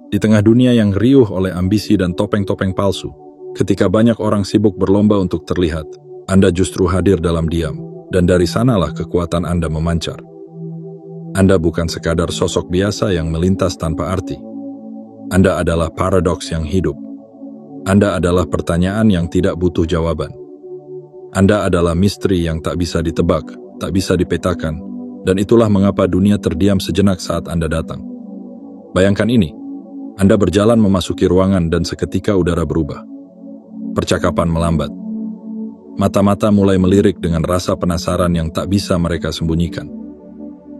Di tengah dunia yang riuh oleh ambisi dan topeng-topeng palsu, ketika banyak orang sibuk berlomba untuk terlihat, Anda justru hadir dalam diam, dan dari sanalah kekuatan Anda memancar. Anda bukan sekadar sosok biasa yang melintas tanpa arti. Anda adalah paradoks yang hidup. Anda adalah pertanyaan yang tidak butuh jawaban. Anda adalah misteri yang tak bisa ditebak, tak bisa dipetakan, dan itulah mengapa dunia terdiam sejenak saat Anda datang. Bayangkan ini, Anda berjalan memasuki ruangan dan seketika udara berubah. Percakapan melambat. Mata-mata mulai melirik dengan rasa penasaran yang tak bisa mereka sembunyikan.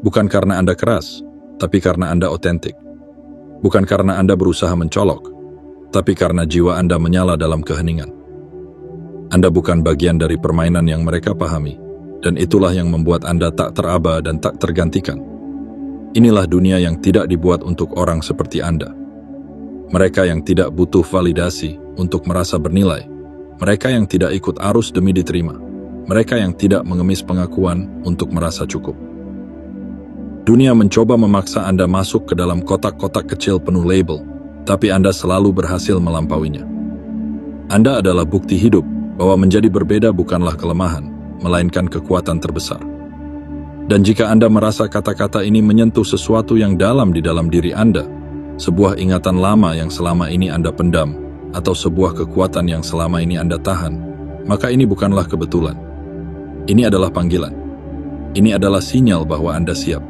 Bukan karena Anda keras, tapi karena Anda otentik. Bukan karena Anda berusaha mencolok, tapi karena jiwa Anda menyala dalam keheningan. Anda bukan bagian dari permainan yang mereka pahami, dan itulah yang membuat Anda tak teraba dan tak tergantikan. Inilah dunia yang tidak dibuat untuk orang seperti Anda. Mereka yang tidak butuh validasi untuk merasa bernilai. Mereka yang tidak ikut arus demi diterima. Mereka yang tidak mengemis pengakuan untuk merasa cukup. Dunia mencoba memaksa Anda masuk ke dalam kotak-kotak kecil penuh label, tapi Anda selalu berhasil melampauinya. Anda adalah bukti hidup bahwa menjadi berbeda bukanlah kelemahan, melainkan kekuatan terbesar. Dan jika Anda merasa kata-kata ini menyentuh sesuatu yang dalam di dalam diri Anda, sebuah ingatan lama yang selama ini Anda pendam, atau sebuah kekuatan yang selama ini Anda tahan, maka ini bukanlah kebetulan. Ini adalah panggilan. Ini adalah sinyal bahwa Anda siap.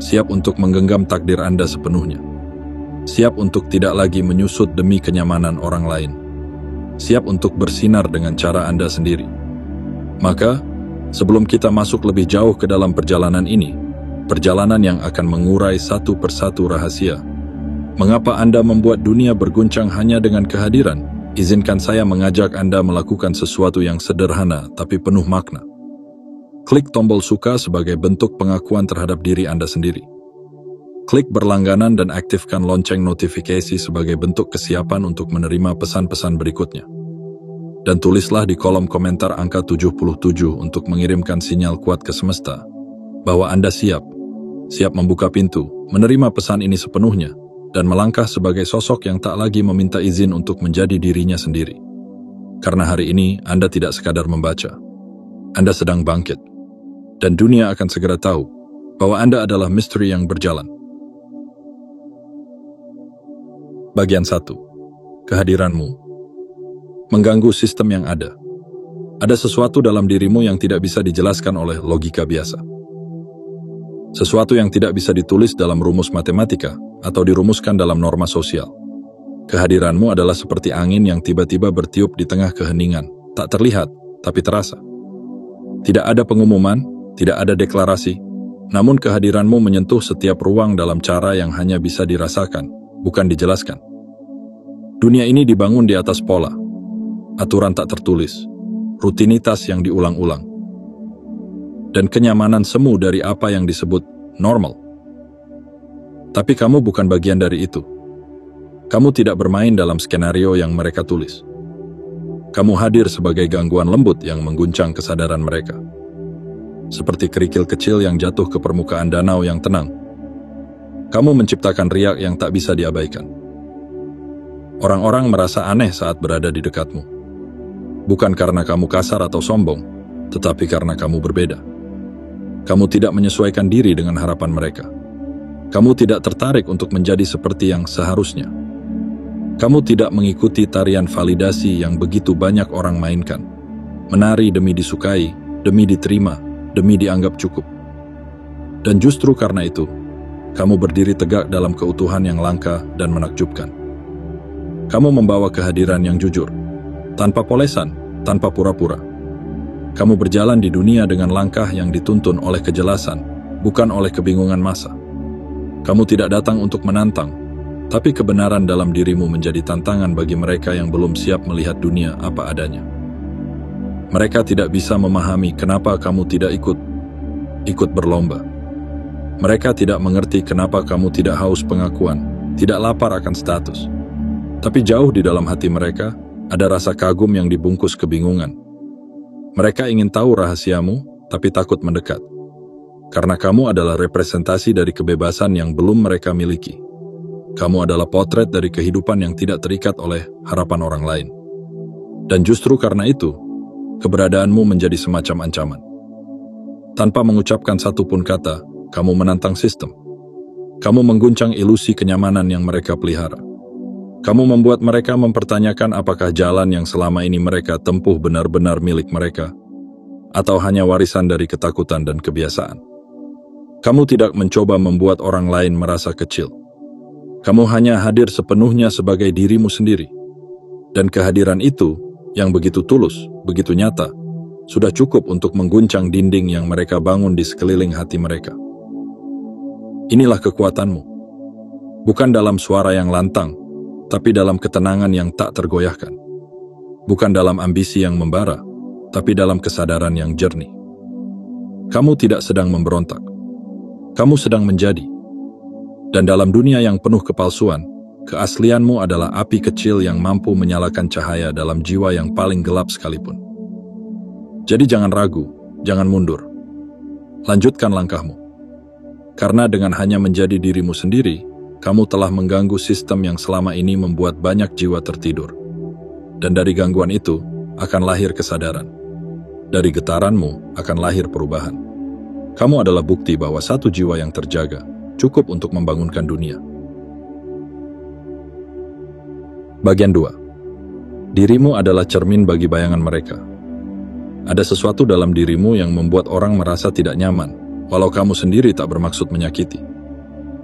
Siap untuk menggenggam takdir Anda sepenuhnya. Siap untuk tidak lagi menyusut demi kenyamanan orang lain. Siap untuk bersinar dengan cara Anda sendiri. Maka, sebelum kita masuk lebih jauh ke dalam perjalanan ini, perjalanan yang akan mengurai satu persatu rahasia, mengapa Anda membuat dunia berguncang hanya dengan kehadiran, izinkan saya mengajak Anda melakukan sesuatu yang sederhana tapi penuh makna. Klik tombol suka sebagai bentuk pengakuan terhadap diri Anda sendiri. Klik berlangganan dan aktifkan lonceng notifikasi sebagai bentuk kesiapan untuk menerima pesan-pesan berikutnya. Dan tulislah di kolom komentar angka 77 untuk mengirimkan sinyal kuat ke semesta bahwa Anda siap membuka pintu, menerima pesan ini sepenuhnya, dan melangkah sebagai sosok yang tak lagi meminta izin untuk menjadi dirinya sendiri. Karena hari ini Anda tidak sekadar membaca, Anda sedang bangkit, dan dunia akan segera tahu bahwa Anda adalah misteri yang berjalan. Bagian 1. Kehadiranmu mengganggu sistem yang ada. Ada sesuatu dalam dirimu yang tidak bisa dijelaskan oleh logika biasa. Sesuatu yang tidak bisa ditulis dalam rumus matematika atau dirumuskan dalam norma sosial. Kehadiranmu adalah seperti angin yang tiba-tiba bertiup di tengah keheningan, tak terlihat, tapi terasa. Tidak ada pengumuman, tidak ada deklarasi, namun kehadiranmu menyentuh setiap ruang dalam cara yang hanya bisa dirasakan, bukan dijelaskan. Dunia ini dibangun di atas pola, aturan tak tertulis, rutinitas yang diulang-ulang, dan kenyamanan semu dari apa yang disebut normal. Tapi kamu bukan bagian dari itu. Kamu tidak bermain dalam skenario yang mereka tulis. Kamu hadir sebagai gangguan lembut yang mengguncang kesadaran mereka. Seperti kerikil kecil yang jatuh ke permukaan danau yang tenang. Kamu menciptakan riak yang tak bisa diabaikan. Orang-orang merasa aneh saat berada di dekatmu. Bukan karena kamu kasar atau sombong, tetapi karena kamu berbeda. Kamu tidak menyesuaikan diri dengan harapan mereka. Kamu tidak tertarik untuk menjadi seperti yang seharusnya. Kamu tidak mengikuti tarian validasi yang begitu banyak orang mainkan. Menari demi disukai, demi diterima, demi dianggap cukup. Dan justru karena itu, kamu berdiri tegak dalam keutuhan yang langka dan menakjubkan. Kamu membawa kehadiran yang jujur, tanpa polesan, tanpa pura-pura. Kamu berjalan di dunia dengan langkah yang dituntun oleh kejelasan, bukan oleh kebingungan massa. Kamu tidak datang untuk menantang, tapi kebenaran dalam dirimu menjadi tantangan bagi mereka yang belum siap melihat dunia apa adanya. Mereka tidak bisa memahami kenapa kamu tidak ikut berlomba. Mereka tidak mengerti kenapa kamu tidak haus pengakuan, tidak lapar akan status. Tapi jauh di dalam hati mereka, ada rasa kagum yang dibungkus kebingungan. Mereka ingin tahu rahasiamu, tapi takut mendekat. Karena kamu adalah representasi dari kebebasan yang belum mereka miliki. kamu adalah potret dari kehidupan yang tidak terikat oleh harapan orang lain. Dan justru karena itu, keberadaanmu menjadi semacam ancaman. Tanpa mengucapkan satupun kata, kamu menantang sistem. Kamu mengguncang ilusi kenyamanan yang mereka pelihara. Kamu membuat mereka mempertanyakan apakah jalan yang selama ini mereka tempuh benar-benar milik mereka, atau hanya warisan dari ketakutan dan kebiasaan. Kamu tidak mencoba membuat orang lain merasa kecil. Kamu hanya hadir sepenuhnya sebagai dirimu sendiri. Dan kehadiran itu, yang begitu tulus, begitu nyata, sudah cukup untuk mengguncang dinding yang mereka bangun di sekeliling hati mereka. Inilah kekuatanmu. Bukan dalam suara yang lantang, tapi dalam ketenangan yang tak tergoyahkan. Bukan dalam ambisi yang membara, tapi dalam kesadaran yang jernih. Kamu tidak sedang memberontak. Kamu sedang menjadi. Dan dalam dunia yang penuh kepalsuan, keaslianmu adalah api kecil yang mampu menyalakan cahaya dalam jiwa yang paling gelap sekalipun. Jadi jangan ragu, jangan mundur. Lanjutkan langkahmu. Karena dengan hanya menjadi dirimu sendiri, kamu telah mengganggu sistem yang selama ini membuat banyak jiwa tertidur. Dan dari gangguan itu, akan lahir kesadaran. Dari getaranmu, akan lahir perubahan. Kamu adalah bukti bahwa satu jiwa yang terjaga, cukup untuk membangunkan dunia. Bagian 2. Dirimu adalah cermin bagi bayangan mereka. Ada sesuatu dalam dirimu yang membuat orang merasa tidak nyaman, walau kamu sendiri tak bermaksud menyakiti.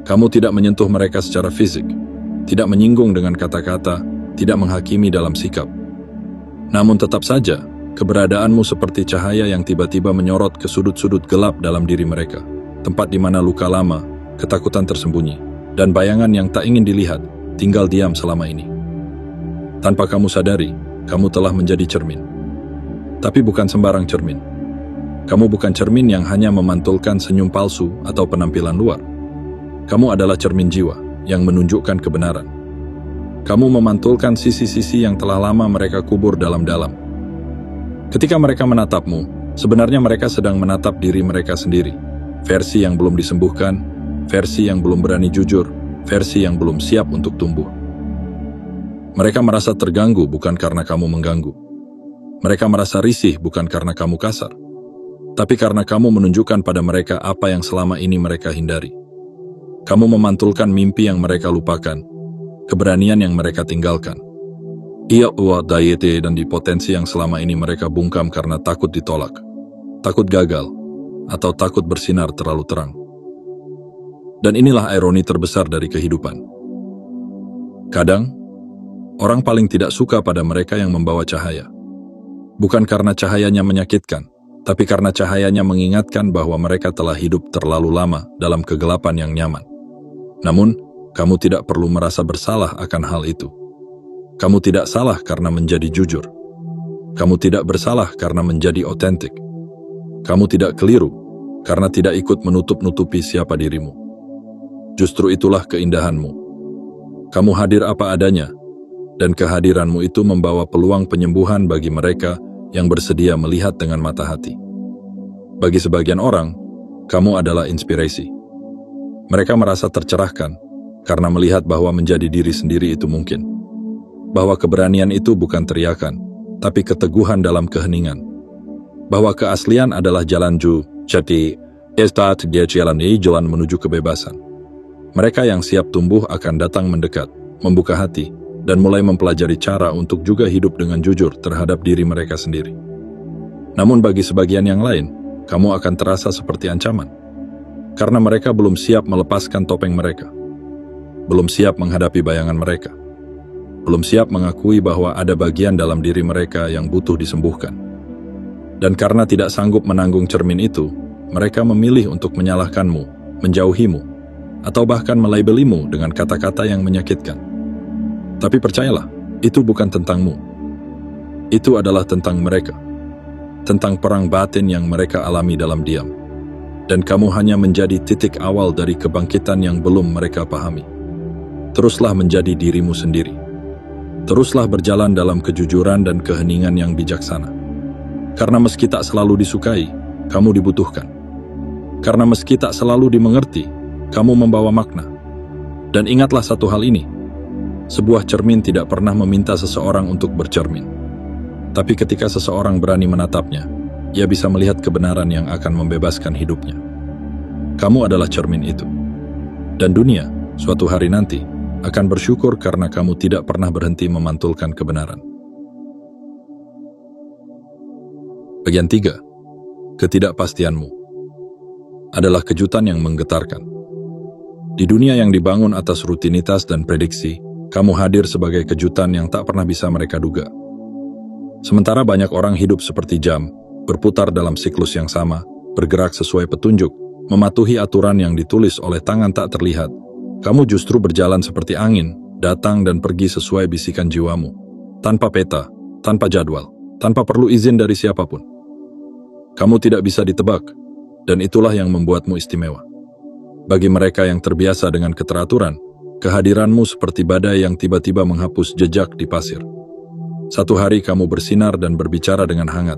Kamu tidak menyentuh mereka secara fisik, tidak menyinggung dengan kata-kata, tidak menghakimi dalam sikap. Namun tetap saja, keberadaanmu seperti cahaya yang tiba-tiba menyorot ke sudut-sudut gelap dalam diri mereka, tempat di mana luka lama, ketakutan tersembunyi, dan bayangan yang tak ingin dilihat, tinggal diam selama ini. Tanpa kamu sadari, kamu telah menjadi cermin. Tapi bukan sembarang cermin. Kamu bukan cermin yang hanya memantulkan senyum palsu atau penampilan luar. Kamu adalah cermin jiwa yang menunjukkan kebenaran. Kamu memantulkan sisi-sisi yang telah lama mereka kubur dalam-dalam. Ketika mereka menatapmu, sebenarnya mereka sedang menatap diri mereka sendiri. Versi yang belum disembuhkan, versi yang belum berani jujur, versi yang belum siap untuk tumbuh. Mereka merasa terganggu bukan karena kamu mengganggu. Mereka merasa risih bukan karena kamu kasar, tapi karena kamu menunjukkan pada mereka apa yang selama ini mereka hindari. Kamu memantulkan mimpi yang mereka lupakan, keberanian yang mereka tinggalkan. Ia dayete dan di potensi yang selama ini mereka bungkam karena takut ditolak, takut gagal, atau takut bersinar terlalu terang. Dan inilah ironi terbesar dari kehidupan. Kadang, orang paling tidak suka pada mereka yang membawa cahaya. Bukan karena cahayanya menyakitkan, tapi karena cahayanya mengingatkan bahwa mereka telah hidup terlalu lama dalam kegelapan yang nyaman. Namun, kamu tidak perlu merasa bersalah akan hal itu. Kamu tidak salah karena menjadi jujur. Kamu tidak bersalah karena menjadi otentik. Kamu tidak keliru karena tidak ikut menutup-nutupi siapa dirimu. Justru itulah keindahanmu. Kamu hadir apa adanya, dan kehadiranmu itu membawa peluang penyembuhan bagi mereka yang bersedia melihat dengan mata hati. Bagi sebagian orang, kamu adalah inspirasi. Mereka merasa tercerahkan karena melihat bahwa menjadi diri sendiri itu mungkin. Bahwa keberanian itu bukan teriakan, tapi keteguhan dalam keheningan. Bahwa keaslian adalah jalan jadi jalan menuju kebebasan. Mereka yang siap tumbuh akan datang mendekat, membuka hati, dan mulai mempelajari cara untuk juga hidup dengan jujur terhadap diri mereka sendiri. Namun bagi sebagian yang lain, kamu akan terasa seperti ancaman. Karena mereka belum siap melepaskan topeng mereka. Belum siap menghadapi bayangan mereka. Belum siap mengakui bahwa ada bagian dalam diri mereka yang butuh disembuhkan. Dan karena tidak sanggup menanggung cermin itu, mereka memilih untuk menyalahkanmu, menjauhimu, atau bahkan melabelimu dengan kata-kata yang menyakitkan. Tapi percayalah, itu bukan tentangmu. Itu adalah tentang mereka. Tentang perang batin yang mereka alami dalam diam. Dan kamu hanya menjadi titik awal dari kebangkitan yang belum mereka pahami. Teruslah menjadi dirimu sendiri. Teruslah berjalan dalam kejujuran dan keheningan yang bijaksana. Karena meski tak selalu disukai, kamu dibutuhkan. Karena meski tak selalu dimengerti, kamu membawa makna. Dan ingatlah satu hal ini, sebuah cermin tidak pernah meminta seseorang untuk bercermin. Tapi ketika seseorang berani menatapnya, ia bisa melihat kebenaran yang akan membebaskan hidupnya. Kamu adalah cermin itu. Dan dunia, suatu hari nanti, akan bersyukur karena kamu tidak pernah berhenti memantulkan kebenaran. Bagian 3. Ketidakpastianmu adalah kejutan yang menggetarkan. Di dunia yang dibangun atas rutinitas dan prediksi, kamu hadir sebagai kejutan yang tak pernah bisa mereka duga. Sementara banyak orang hidup seperti jam, berputar dalam siklus yang sama, bergerak sesuai petunjuk, mematuhi aturan yang ditulis oleh tangan tak terlihat, kamu justru berjalan seperti angin, datang dan pergi sesuai bisikan jiwamu, tanpa peta, tanpa jadwal, tanpa perlu izin dari siapapun. Kamu tidak bisa ditebak, dan itulah yang membuatmu istimewa. Bagi mereka yang terbiasa dengan keteraturan, kehadiranmu seperti badai yang tiba-tiba menghapus jejak di pasir. Satu hari kamu bersinar dan berbicara dengan hangat.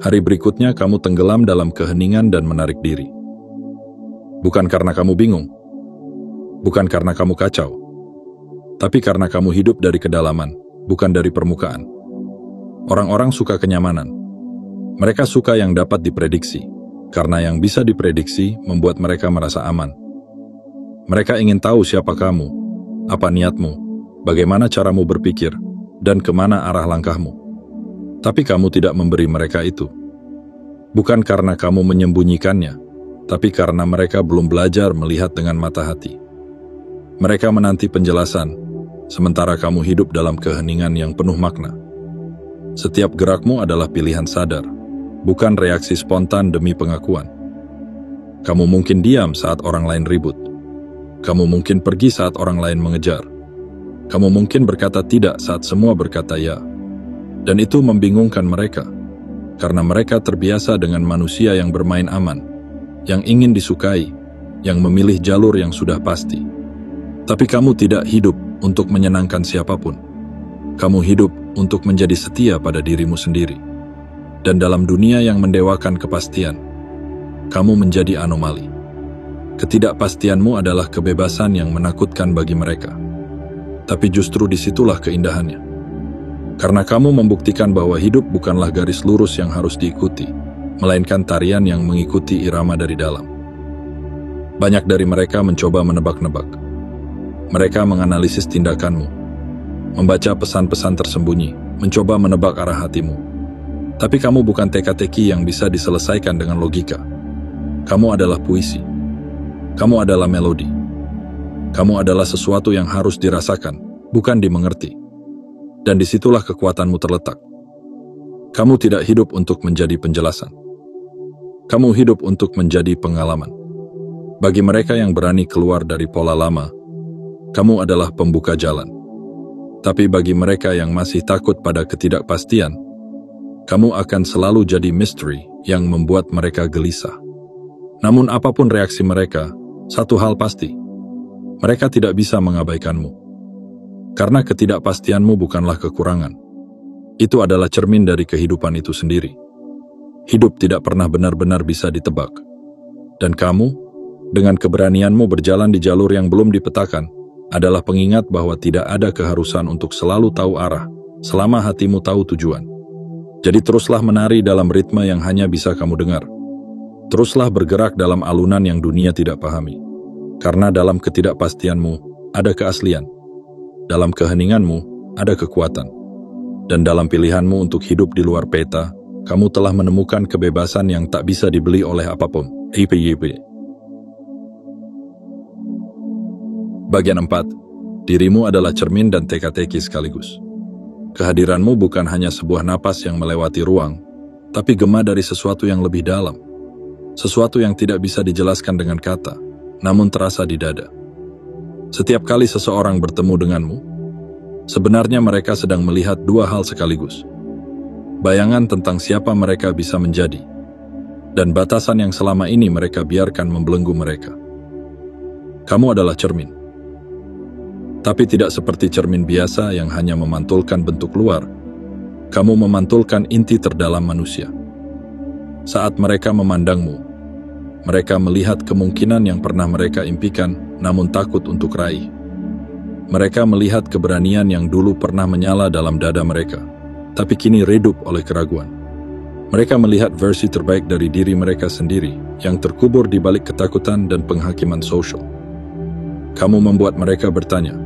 Hari berikutnya kamu tenggelam dalam keheningan dan menarik diri. Bukan karena kamu bingung, bukan karena kamu kacau, tapi karena kamu hidup dari kedalaman, bukan dari permukaan. Orang-orang suka kenyamanan. Mereka suka yang dapat diprediksi, karena yang bisa diprediksi membuat mereka merasa aman. Mereka ingin tahu siapa kamu, apa niatmu, bagaimana caramu berpikir, dan kemana arah langkahmu. Tapi kamu tidak memberi mereka itu. Bukan karena kamu menyembunyikannya, tapi karena mereka belum belajar melihat dengan mata hati. Mereka menanti penjelasan, sementara kamu hidup dalam keheningan yang penuh makna. Setiap gerakmu adalah pilihan sadar, bukan reaksi spontan demi pengakuan. Kamu mungkin diam saat orang lain ribut. Kamu mungkin pergi saat orang lain mengejar. Kamu mungkin berkata tidak saat semua berkata ya. Dan itu membingungkan mereka, karena mereka terbiasa dengan manusia yang bermain aman, yang ingin disukai, yang memilih jalur yang sudah pasti. Tapi kamu tidak hidup untuk menyenangkan siapapun. Kamu hidup untuk menjadi setia pada dirimu sendiri. Dan dalam dunia yang mendewakan kepastian, kamu menjadi anomali. Ketidakpastianmu adalah kebebasan yang menakutkan bagi mereka. Tapi justru disitulah keindahannya. Karena kamu membuktikan bahwa hidup bukanlah garis lurus yang harus diikuti, melainkan tarian yang mengikuti irama dari dalam. Banyak dari mereka mencoba menebak-nebak. Mereka menganalisis tindakanmu, membaca pesan-pesan tersembunyi, mencoba menebak arah hatimu. Tapi kamu bukan teka-teki yang bisa diselesaikan dengan logika. Kamu adalah puisi. Kamu adalah melodi. Kamu adalah sesuatu yang harus dirasakan, bukan dimengerti. Dan disitulah kekuatanmu terletak. Kamu tidak hidup untuk menjadi penjelasan. Kamu hidup untuk menjadi pengalaman. Bagi mereka yang berani keluar dari pola lama, kamu adalah pembuka jalan. Tapi bagi mereka yang masih takut pada ketidakpastian, kamu akan selalu jadi misteri yang membuat mereka gelisah. Namun apapun reaksi mereka, satu hal pasti, mereka tidak bisa mengabaikanmu. Karena ketidakpastianmu bukanlah kekurangan. Itu adalah cermin dari kehidupan itu sendiri. Hidup tidak pernah benar-benar bisa ditebak. Dan kamu, dengan keberanianmu berjalan di jalur yang belum dipetakan, adalah pengingat bahwa tidak ada keharusan untuk selalu tahu arah, selama hatimu tahu tujuan. Jadi teruslah menari dalam ritme yang hanya bisa kamu dengar. Teruslah bergerak dalam alunan yang dunia tidak pahami. Karena dalam ketidakpastianmu ada keaslian. Dalam keheninganmu ada kekuatan. Dan dalam pilihanmu untuk hidup di luar peta, kamu telah menemukan kebebasan yang tak bisa dibeli oleh apapun. Bagian 4. Dirimu adalah cermin dan teka-teki sekaligus. Kehadiranmu bukan hanya sebuah napas yang melewati ruang, tapi gema dari sesuatu yang lebih dalam. Sesuatu yang tidak bisa dijelaskan dengan kata, namun terasa di dada. Setiap kali seseorang bertemu denganmu, sebenarnya mereka sedang melihat dua hal sekaligus. Bayangan tentang siapa mereka bisa menjadi, dan batasan yang selama ini mereka biarkan membelenggu mereka. Kamu adalah cermin. Tapi tidak seperti cermin biasa yang hanya memantulkan bentuk luar. Kamu memantulkan inti terdalam manusia. Saat mereka memandangmu, mereka melihat kemungkinan yang pernah mereka impikan namun takut untuk raih. Mereka melihat keberanian yang dulu pernah menyala dalam dada mereka, tapi kini redup oleh keraguan. Mereka melihat versi terbaik dari diri mereka sendiri yang terkubur di balik ketakutan dan penghakiman sosial. Kamu membuat mereka bertanya,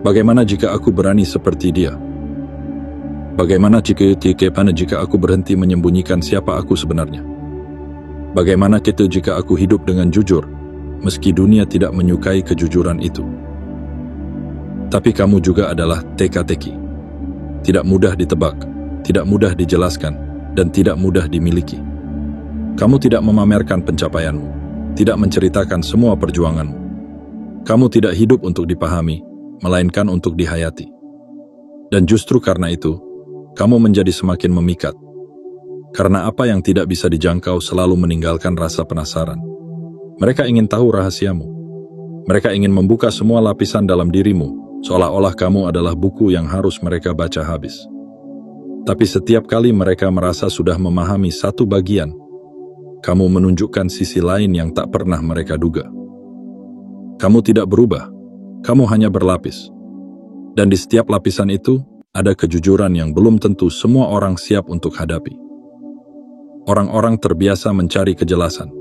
bagaimana jika aku berani seperti dia? Bagaimana jika aku berhenti menyembunyikan siapa aku sebenarnya? Bagaimana jika aku hidup dengan jujur, meski dunia tidak menyukai kejujuran itu? Tapi kamu juga adalah teka-teki. Tidak mudah ditebak, tidak mudah dijelaskan, dan tidak mudah dimiliki. Kamu tidak memamerkan pencapaianmu, tidak menceritakan semua perjuanganmu. Kamu tidak hidup untuk dipahami, melainkan untuk dihayati. Dan justru karena itu, kamu menjadi semakin memikat. Karena apa yang tidak bisa dijangkau selalu meninggalkan rasa penasaran. Mereka ingin tahu rahasiamu. Mereka ingin membuka semua lapisan dalam dirimu, seolah-olah kamu adalah buku yang harus mereka baca habis. Tapi setiap kali mereka merasa sudah memahami satu bagian, kamu menunjukkan sisi lain yang tak pernah mereka duga. Kamu tidak berubah, kamu hanya berlapis. Dan di setiap lapisan itu, ada kejujuran yang belum tentu semua orang siap untuk hadapi. Orang-orang terbiasa mencari kejelasan.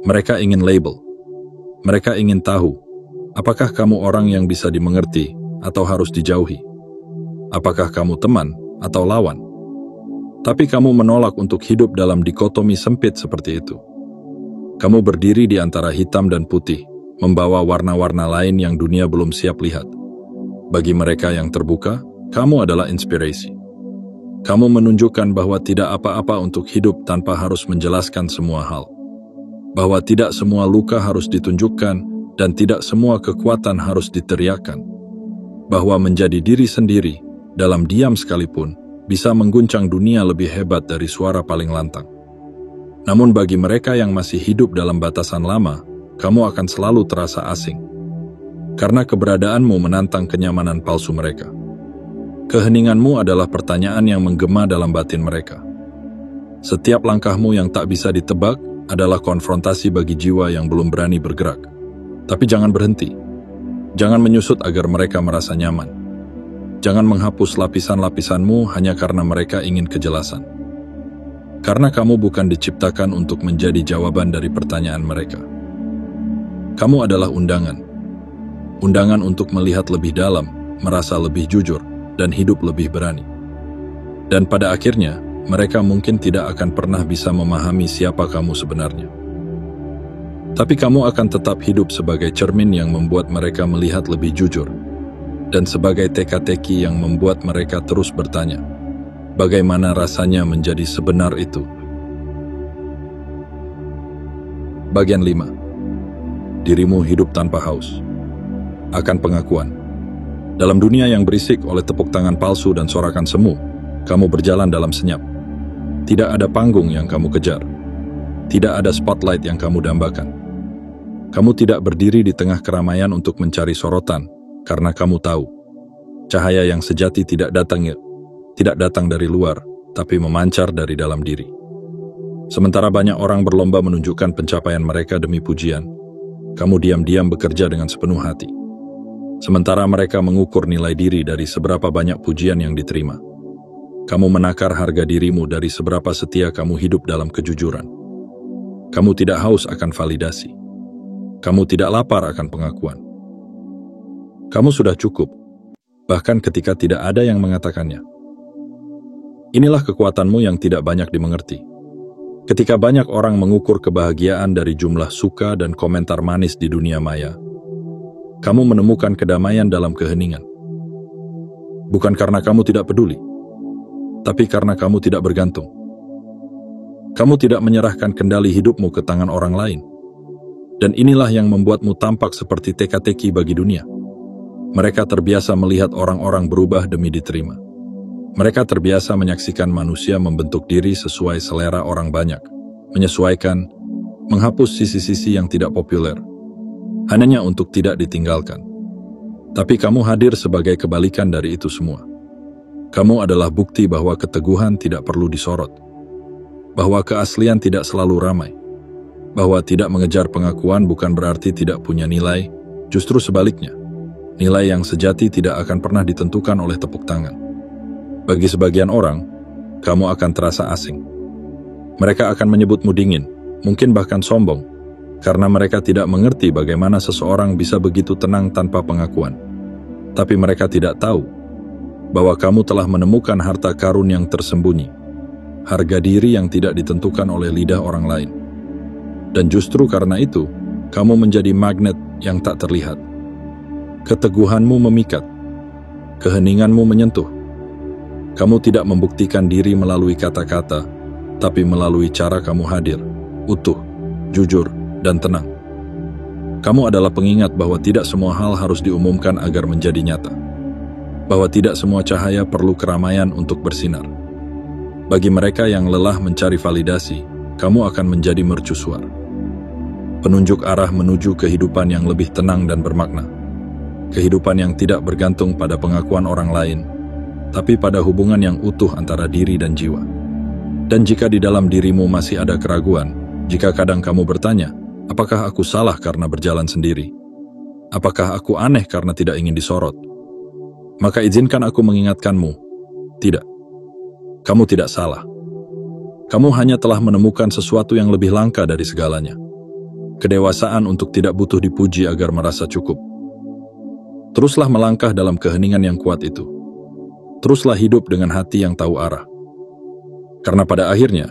Mereka ingin label. Mereka ingin tahu, apakah kamu orang yang bisa dimengerti atau harus dijauhi? Apakah kamu teman atau lawan? Tapi kamu menolak untuk hidup dalam dikotomi sempit seperti itu. Kamu berdiri di antara hitam dan putih, membawa warna-warna lain yang dunia belum siap lihat. Bagi mereka yang terbuka, kamu adalah inspirasi. Kamu menunjukkan bahwa tidak apa-apa untuk hidup tanpa harus menjelaskan semua hal. Bahwa tidak semua luka harus ditunjukkan dan tidak semua kekuatan harus diteriakkan. Bahwa menjadi diri sendiri, dalam diam sekalipun, bisa mengguncang dunia lebih hebat dari suara paling lantang. Namun bagi mereka yang masih hidup dalam batasan lama, kamu akan selalu terasa asing. Karena keberadaanmu menantang kenyamanan palsu mereka. Keheninganmu adalah pertanyaan yang menggema dalam batin mereka. Setiap langkahmu yang tak bisa ditebak adalah konfrontasi bagi jiwa yang belum berani bergerak. Tapi jangan berhenti. Jangan menyusut agar mereka merasa nyaman. Jangan menghapus lapisan-lapisanmu hanya karena mereka ingin kejelasan. Karena kamu bukan diciptakan untuk menjadi jawaban dari pertanyaan mereka. Kamu adalah undangan. Undangan untuk melihat lebih dalam, merasa lebih jujur, dan hidup lebih berani. Dan pada akhirnya, mereka mungkin tidak akan pernah bisa memahami siapa kamu sebenarnya. Tapi kamu akan tetap hidup sebagai cermin yang membuat mereka melihat lebih jujur, dan sebagai teka-teki yang membuat mereka terus bertanya, bagaimana rasanya menjadi sebenar itu? Bagian 5. Dirimu hidup tanpa haus. Akan pengakuan. Dalam dunia yang berisik oleh tepuk tangan palsu dan sorakan semu, kamu berjalan dalam senyap. Tidak ada panggung yang kamu kejar. Tidak ada spotlight yang kamu dambakan. Kamu tidak berdiri di tengah keramaian untuk mencari sorotan, karena kamu tahu, cahaya yang sejati tidak datang dari luar, tapi memancar dari dalam diri. Sementara banyak orang berlomba menunjukkan pencapaian mereka demi pujian, kamu diam-diam bekerja dengan sepenuh hati. Sementara mereka mengukur nilai diri dari seberapa banyak pujian yang diterima. Kamu menakar harga dirimu dari seberapa setia kamu hidup dalam kejujuran. Kamu tidak haus akan validasi. Kamu tidak lapar akan pengakuan. Kamu sudah cukup, bahkan ketika tidak ada yang mengatakannya. Inilah kekuatanmu yang tidak banyak dimengerti. Ketika banyak orang mengukur kebahagiaan dari jumlah suka dan komentar manis di dunia maya, kamu menemukan kedamaian dalam keheningan. Bukan karena kamu tidak peduli, tapi karena kamu tidak bergantung. Kamu tidak menyerahkan kendali hidupmu ke tangan orang lain. Dan inilah yang membuatmu tampak seperti teka-teki bagi dunia. Mereka terbiasa melihat orang-orang berubah demi diterima. Mereka terbiasa menyaksikan manusia membentuk diri sesuai selera orang banyak, menyesuaikan, menghapus sisi-sisi yang tidak populer, hanya untuk tidak ditinggalkan. Tapi kamu hadir sebagai kebalikan dari itu semua. Kamu adalah bukti bahwa keteguhan tidak perlu disorot, bahwa keaslian tidak selalu ramai, bahwa tidak mengejar pengakuan bukan berarti tidak punya nilai, justru sebaliknya. Nilai yang sejati tidak akan pernah ditentukan oleh tepuk tangan. Bagi sebagian orang, kamu akan terasa asing. Mereka akan menyebutmu dingin, mungkin bahkan sombong, karena mereka tidak mengerti bagaimana seseorang bisa begitu tenang tanpa pengakuan. Tapi mereka tidak tahu bahwa kamu telah menemukan harta karun yang tersembunyi, harga diri yang tidak ditentukan oleh lidah orang lain. Dan justru karena itu, kamu menjadi magnet yang tak terlihat. Keteguhanmu memikat, keheninganmu menyentuh. Kamu tidak membuktikan diri melalui kata-kata, tapi melalui cara kamu hadir, utuh, jujur, dan tenang. Kamu adalah pengingat bahwa tidak semua hal harus diumumkan agar menjadi nyata. Bahwa tidak semua cahaya perlu keramaian untuk bersinar. Bagi mereka yang lelah mencari validasi, kamu akan menjadi mercusuar. Penunjuk arah menuju kehidupan yang lebih tenang dan bermakna. Kehidupan yang tidak bergantung pada pengakuan orang lain, tapi pada hubungan yang utuh antara diri dan jiwa. Dan jika di dalam dirimu masih ada keraguan, jika kadang kamu bertanya, apakah aku salah karena berjalan sendiri? Apakah aku aneh karena tidak ingin disorot? Maka izinkan aku mengingatkanmu, tidak. Kamu tidak salah. Kamu hanya telah menemukan sesuatu yang lebih langka dari segalanya. Kedewasaan untuk tidak butuh dipuji agar merasa cukup. Teruslah melangkah dalam keheningan yang kuat itu. Teruslah hidup dengan hati yang tahu arah. Karena pada akhirnya,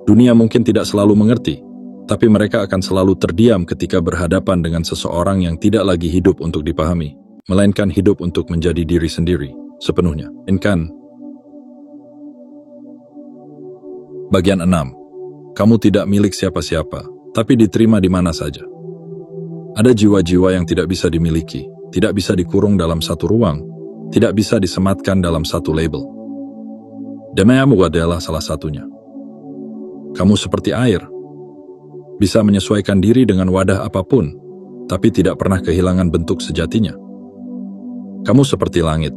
dunia mungkin tidak selalu mengerti, tapi mereka akan selalu terdiam ketika berhadapan dengan seseorang yang tidak lagi hidup untuk dipahami, melainkan hidup untuk menjadi diri sendiri, sepenuhnya. Bagian 6. Kamu tidak milik siapa-siapa, tapi diterima di mana saja. Ada jiwa-jiwa yang tidak bisa dimiliki, tidak bisa dikurung dalam satu ruang, tidak bisa disematkan dalam satu label. Demayamu adalah salah satunya. Kamu seperti air, bisa menyesuaikan diri dengan wadah apapun, tapi tidak pernah kehilangan bentuk sejatinya. Kamu seperti langit,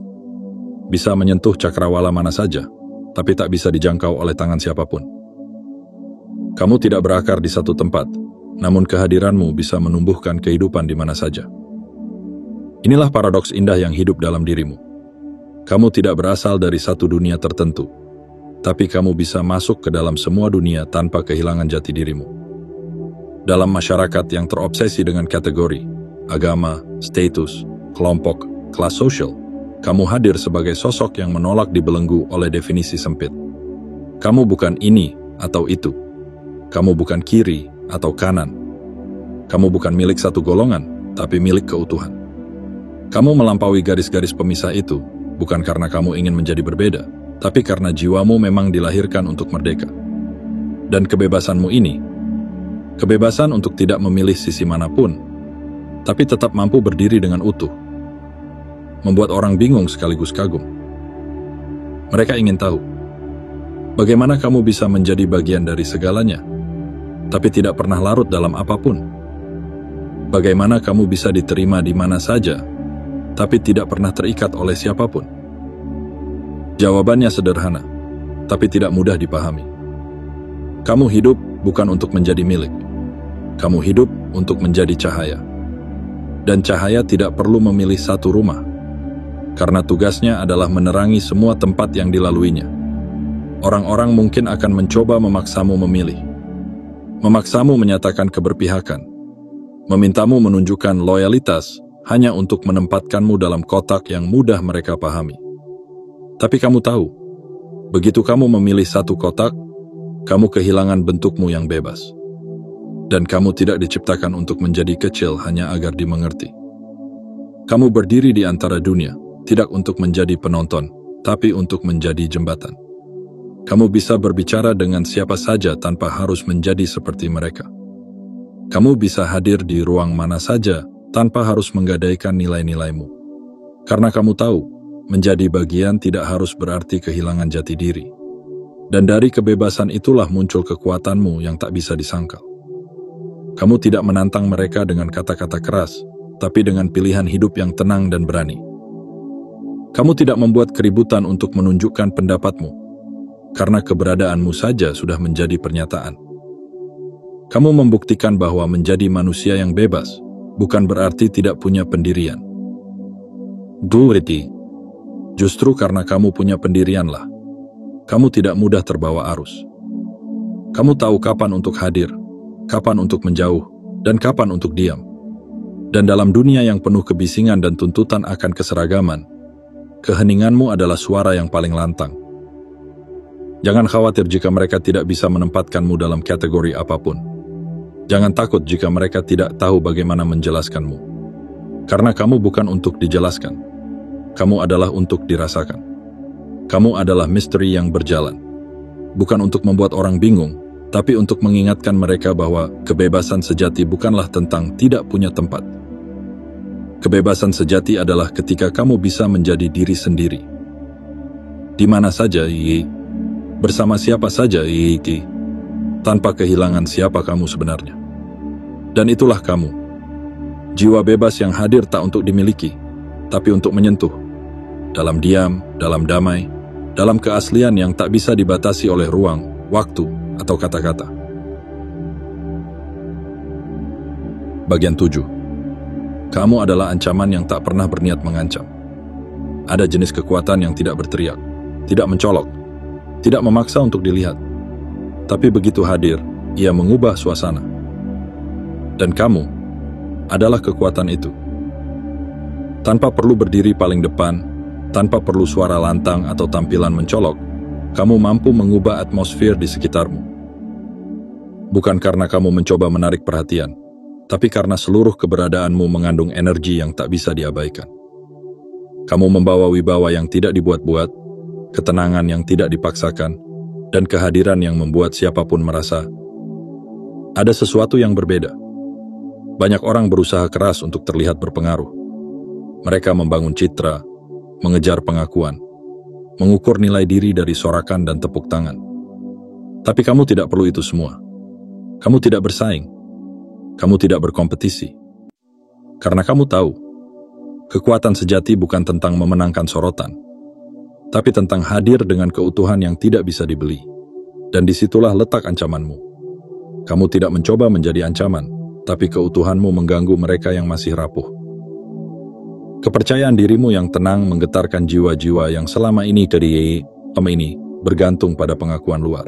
bisa menyentuh cakrawala mana saja, tapi tak bisa dijangkau oleh tangan siapapun. Kamu tidak berakar di satu tempat, namun kehadiranmu bisa menumbuhkan kehidupan di mana saja. Inilah paradoks indah yang hidup dalam dirimu. Kamu tidak berasal dari satu dunia tertentu, tapi kamu bisa masuk ke dalam semua dunia tanpa kehilangan jati dirimu. Dalam masyarakat yang terobsesi dengan kategori, agama, status, kelompok, kelas sosial, kamu hadir sebagai sosok yang menolak dibelenggu oleh definisi sempit. Kamu bukan ini atau itu. Kamu bukan kiri atau kanan. Kamu bukan milik satu golongan, tapi milik keutuhan. Kamu melampaui garis-garis pemisah itu, bukan karena kamu ingin menjadi berbeda, tapi karena jiwamu memang dilahirkan untuk merdeka. Dan kebebasanmu ini, kebebasan untuk tidak memilih sisi manapun, tapi tetap mampu berdiri dengan utuh, membuat orang bingung sekaligus kagum. Mereka ingin tahu, bagaimana kamu bisa menjadi bagian dari segalanya, tapi tidak pernah larut dalam apapun. Bagaimana kamu bisa diterima di mana saja, tapi tidak pernah terikat oleh siapapun? Jawabannya sederhana, tapi tidak mudah dipahami. Kamu hidup bukan untuk menjadi milik. Kamu hidup untuk menjadi cahaya. Dan cahaya tidak perlu memilih satu rumah, karena tugasnya adalah menerangi semua tempat yang dilaluinya. Orang-orang mungkin akan mencoba memaksamu memilih, memaksamu menyatakan keberpihakan, memintamu menunjukkan loyalitas hanya untuk menempatkanmu dalam kotak yang mudah mereka pahami. Tapi kamu tahu, begitu kamu memilih satu kotak, kamu kehilangan bentukmu yang bebas. Dan kamu tidak diciptakan untuk menjadi kecil hanya agar dimengerti. Kamu berdiri di antara dunia, tidak untuk menjadi penonton, tapi untuk menjadi jembatan. Kamu bisa berbicara dengan siapa saja tanpa harus menjadi seperti mereka. Kamu bisa hadir di ruang mana saja tanpa harus menggadaikan nilai-nilaimu. Karena kamu tahu, menjadi bagian tidak harus berarti kehilangan jati diri. Dan dari kebebasan itulah muncul kekuatanmu yang tak bisa disangkal. Kamu tidak menantang mereka dengan kata-kata keras, tapi dengan pilihan hidup yang tenang dan berani. Kamu tidak membuat keributan untuk menunjukkan pendapatmu, karena keberadaanmu saja sudah menjadi pernyataan. Kamu membuktikan bahwa menjadi manusia yang bebas bukan berarti tidak punya pendirian. Duity, justru karena kamu punya pendirianlah, kamu tidak mudah terbawa arus. Kamu tahu kapan untuk hadir, kapan untuk menjauh, dan kapan untuk diam. Dan dalam dunia yang penuh kebisingan dan tuntutan akan keseragaman, keheninganmu adalah suara yang paling lantang. Jangan khawatir jika mereka tidak bisa menempatkanmu dalam kategori apapun. Jangan takut jika mereka tidak tahu bagaimana menjelaskanmu. Karena kamu bukan untuk dijelaskan. Kamu adalah untuk dirasakan. Kamu adalah misteri yang berjalan. Bukan untuk membuat orang bingung, tapi untuk mengingatkan mereka bahwa kebebasan sejati bukanlah tentang tidak punya tempat. Kebebasan sejati adalah ketika kamu bisa menjadi diri sendiri. Di mana saja, bersama siapa saja, tanpa kehilangan siapa kamu sebenarnya. Dan itulah kamu. Jiwa bebas yang hadir tak untuk dimiliki, tapi untuk menyentuh. Dalam diam, dalam damai, dalam keaslian yang tak bisa dibatasi oleh ruang, waktu, atau kata-kata. Bagian 7. Kamu adalah ancaman yang tak pernah berniat mengancam. Ada jenis kekuatan yang tidak berteriak, tidak mencolok, tidak memaksa untuk dilihat. Tapi begitu hadir, ia mengubah suasana. Dan kamu adalah kekuatan itu. Tanpa perlu berdiri paling depan, tanpa perlu suara lantang atau tampilan mencolok, kamu mampu mengubah atmosfer di sekitarmu. Bukan karena kamu mencoba menarik perhatian, tapi karena seluruh keberadaanmu mengandung energi yang tak bisa diabaikan. Kamu membawa wibawa yang tidak dibuat-buat, ketenangan yang tidak dipaksakan, dan kehadiran yang membuat siapapun merasa ada sesuatu yang berbeda. Banyak orang berusaha keras untuk terlihat berpengaruh. Mereka membangun citra, mengejar pengakuan, mengukur nilai diri dari sorakan dan tepuk tangan. Tapi kamu tidak perlu itu semua. Kamu tidak bersaing. Kamu tidak berkompetisi. Karena kamu tahu, kekuatan sejati bukan tentang memenangkan sorotan, tapi tentang hadir dengan keutuhan yang tidak bisa dibeli. Dan disitulah letak ancamanmu. Kamu tidak mencoba menjadi ancaman, tapi keutuhanmu mengganggu mereka yang masih rapuh. Kepercayaan dirimu yang tenang menggetarkan jiwa-jiwa yang selama ini bergantung pada pengakuan luar.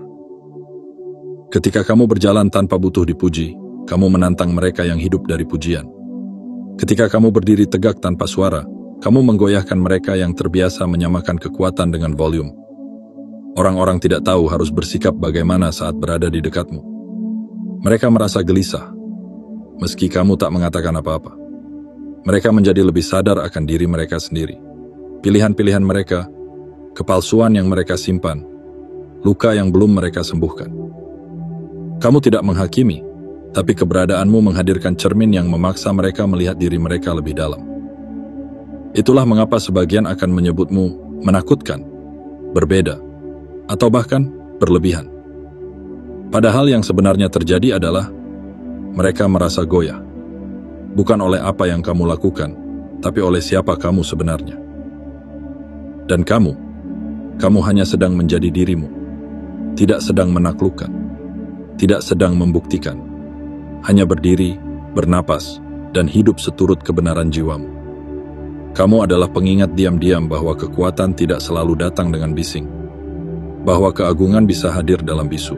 Ketika kamu berjalan tanpa butuh dipuji, kamu menantang mereka yang hidup dari pujian. Ketika kamu berdiri tegak tanpa suara, kamu menggoyahkan mereka yang terbiasa menyamakan kekuatan dengan volume. Orang-orang tidak tahu harus bersikap bagaimana saat berada di dekatmu. Mereka merasa gelisah, meski kamu tak mengatakan apa-apa. Mereka menjadi lebih sadar akan diri mereka sendiri. Pilihan-pilihan mereka, kepalsuan yang mereka simpan, luka yang belum mereka sembuhkan. Kamu tidak menghakimi, tapi keberadaanmu menghadirkan cermin yang memaksa mereka melihat diri mereka lebih dalam. Itulah mengapa sebagian akan menyebutmu menakutkan, berbeda, atau bahkan berlebihan. Padahal yang sebenarnya terjadi adalah mereka merasa goyah. Bukan oleh apa yang kamu lakukan, tapi oleh siapa kamu sebenarnya. Dan kamu hanya sedang menjadi dirimu, tidak sedang menaklukkan, tidak sedang membuktikan, hanya berdiri, bernapas, dan hidup seturut kebenaran jiwamu. Kamu adalah pengingat diam-diam bahwa kekuatan tidak selalu datang dengan bising, bahwa keagungan bisa hadir dalam bisu,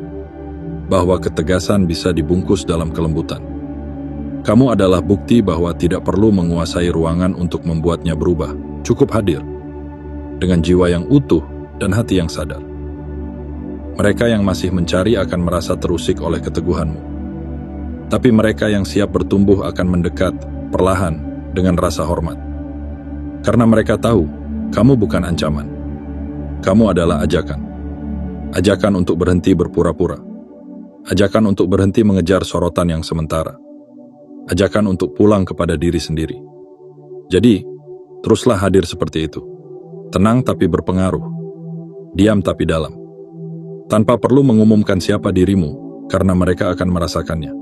bahwa ketegasan bisa dibungkus dalam kelembutan. Kamu adalah bukti bahwa tidak perlu menguasai ruangan untuk membuatnya berubah, cukup hadir, dengan jiwa yang utuh dan hati yang sadar. Mereka yang masih mencari akan merasa terusik oleh keteguhanmu. Tapi mereka yang siap bertumbuh akan mendekat, perlahan, dengan rasa hormat. Karena mereka tahu, kamu bukan ancaman. Kamu adalah ajakan. Ajakan untuk berhenti berpura-pura. Ajakan untuk berhenti mengejar sorotan yang sementara. Ajakan untuk pulang kepada diri sendiri. Jadi, teruslah hadir seperti itu. Tenang tapi berpengaruh. Diam tapi dalam. Tanpa perlu mengumumkan siapa dirimu, karena mereka akan merasakannya.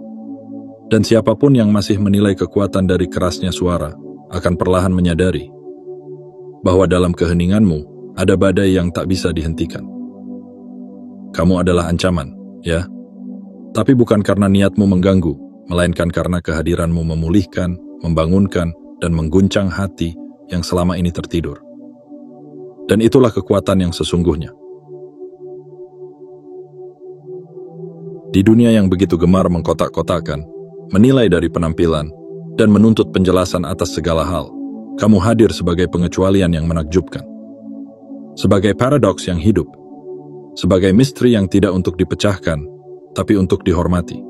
Dan siapapun yang masih menilai kekuatan dari kerasnya suara, akan perlahan menyadari bahwa dalam keheninganmu ada badai yang tak bisa dihentikan. Kamu adalah ancaman, ya? Tapi bukan karena niatmu mengganggu, melainkan karena kehadiranmu memulihkan, membangunkan, dan mengguncang hati yang selama ini tertidur. Dan itulah kekuatan yang sesungguhnya. Di dunia yang begitu gemar mengkotak-kotakan, menilai dari penampilan, dan menuntut penjelasan atas segala hal, kamu hadir sebagai pengecualian yang menakjubkan. Sebagai paradoks yang hidup, sebagai misteri yang tidak untuk dipecahkan, tapi untuk dihormati.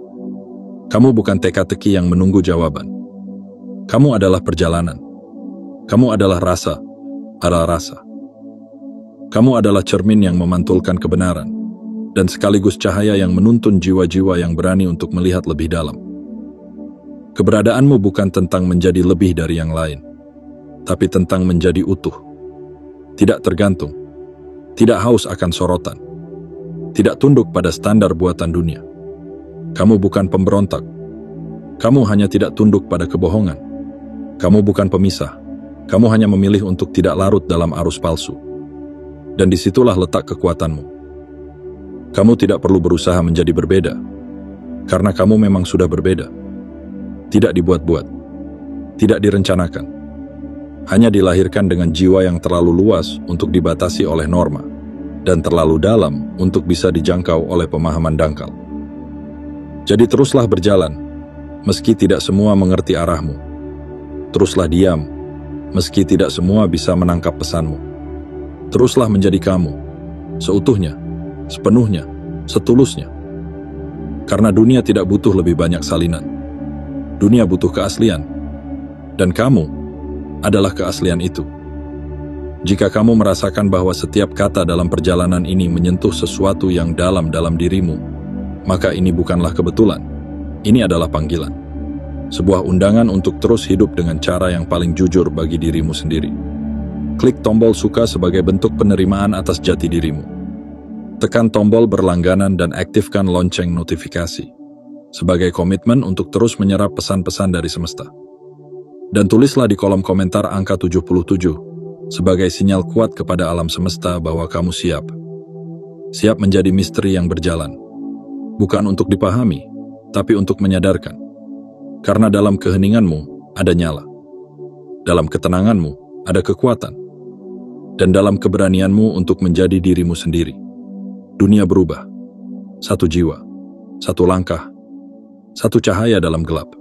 Kamu bukan teka-teki yang menunggu jawaban. Kamu adalah perjalanan. Kamu adalah rasa. Kamu adalah cermin yang memantulkan kebenaran, dan sekaligus cahaya yang menuntun jiwa-jiwa yang berani untuk melihat lebih dalam. Keberadaanmu bukan tentang menjadi lebih dari yang lain, tapi tentang menjadi utuh. Tidak tergantung, tidak haus akan sorotan, tidak tunduk pada standar buatan dunia. Kamu bukan pemberontak, kamu hanya tidak tunduk pada kebohongan. Kamu bukan pemisah, kamu hanya memilih untuk tidak larut dalam arus palsu. Dan disitulah letak kekuatanmu. Kamu tidak perlu berusaha menjadi berbeda, karena kamu memang sudah berbeda. Tidak dibuat-buat, tidak direncanakan. Hanya dilahirkan dengan jiwa yang terlalu luas untuk dibatasi oleh norma, dan terlalu dalam untuk bisa dijangkau oleh pemahaman dangkal. Jadi teruslah berjalan, meski tidak semua mengerti arahmu. Teruslah diam, meski tidak semua bisa menangkap pesanmu. Teruslah menjadi kamu, seutuhnya, sepenuhnya, setulusnya. Karena dunia tidak butuh lebih banyak salinan. Dunia butuh keaslian, dan kamu adalah keaslian itu. Jika kamu merasakan bahwa setiap kata dalam perjalanan ini menyentuh sesuatu yang dalam dirimu, maka ini bukanlah kebetulan. Ini adalah panggilan. Sebuah undangan untuk terus hidup dengan cara yang paling jujur bagi dirimu sendiri. Klik tombol suka sebagai bentuk penerimaan atas jati dirimu. Tekan tombol berlangganan dan aktifkan lonceng notifikasi sebagai komitmen untuk terus menyerap pesan-pesan dari semesta. Dan tulislah di kolom komentar angka 77 sebagai sinyal kuat kepada alam semesta bahwa kamu siap. Siap menjadi misteri yang berjalan. Bukan untuk dipahami, tapi untuk menyadarkan. Karena dalam keheninganmu ada nyala. Dalam ketenanganmu ada kekuatan. Dan dalam keberanianmu untuk menjadi dirimu sendiri. Dunia berubah. Satu jiwa, satu langkah, satu cahaya dalam gelap.